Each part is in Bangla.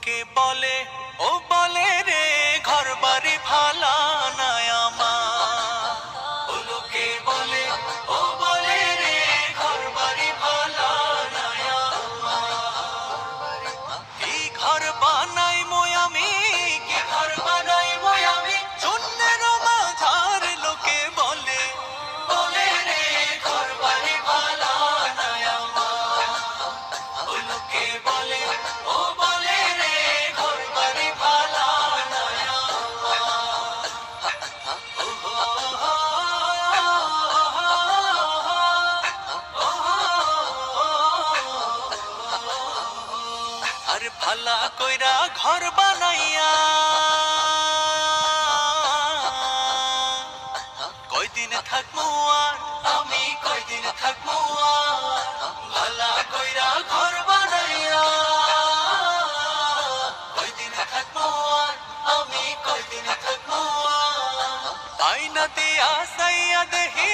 লোকে বলে ও বলে রে ঘর বাড়ি ভালা নাই আমার। ও লোকে বলে ও বলে রে ঘর বাড়ি ভালা নাই আমার। কি ঘর বানাই মই আমি, কি ঘর বানাই মই আমি, শূন্যের মাঝার লোকে বলে বলে রে ঘর বাড়ি ভালা নাই আমার। ও লোকে বলে ও বলে রে ঘর বাড়ি ভালা নাই আমার। আর ভালা কইরা ঘর বানাইয়া কয়দিন থাকবো আর আমি, কয়দিন থাকবো আর। ভালা কইরা ঘর বানাইয়া কয়দিন থাকবো আর আমি, কয়দিন থাকবো আর। আয়না দিয়া সাইয়া দেহি,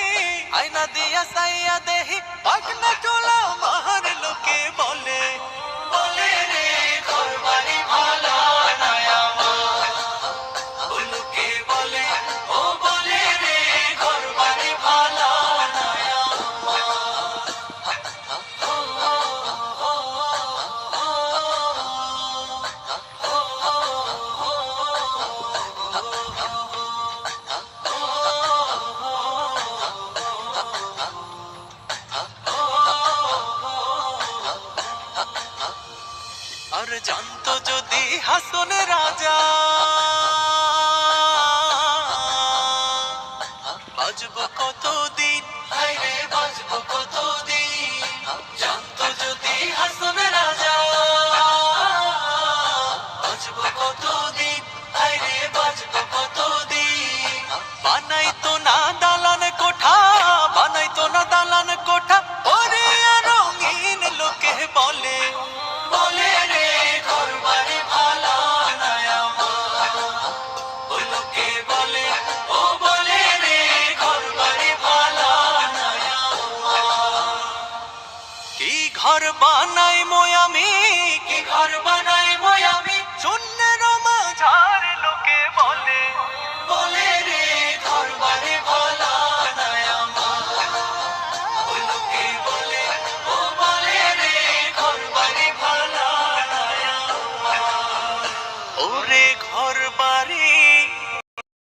আয়না দিয়া সাইয়া দেহি, পাগনা চোলা মার লোকে বলে বলে রে ঘর বাড়ি ভালা নাই আমার। ও লোকে বলে ও বলে রে ঘর বাড়ি ভালা নাই আমার। আর জানতো যদি হাসন রাজা বাজবো কতদিন, হায় রে বাজবো কতদিন। জানতো যদি হাসন রাজা বাজবো কতদিন, হায় রে বাজবো কতদিন। বানাইতো না দালান কোঠা, বানাইতো না দালান কোঠা, ওরে রঙিন লোকে বলে বলে রে ঘর বাড়ি ভালা নাই আমার। ও লোকে বলে ও বলে রে ঘর বাড়ি ভালা নাই আমার। কি ঘর বানাই মই আমি, কি ঘর বানাই মই আমি, শূন্য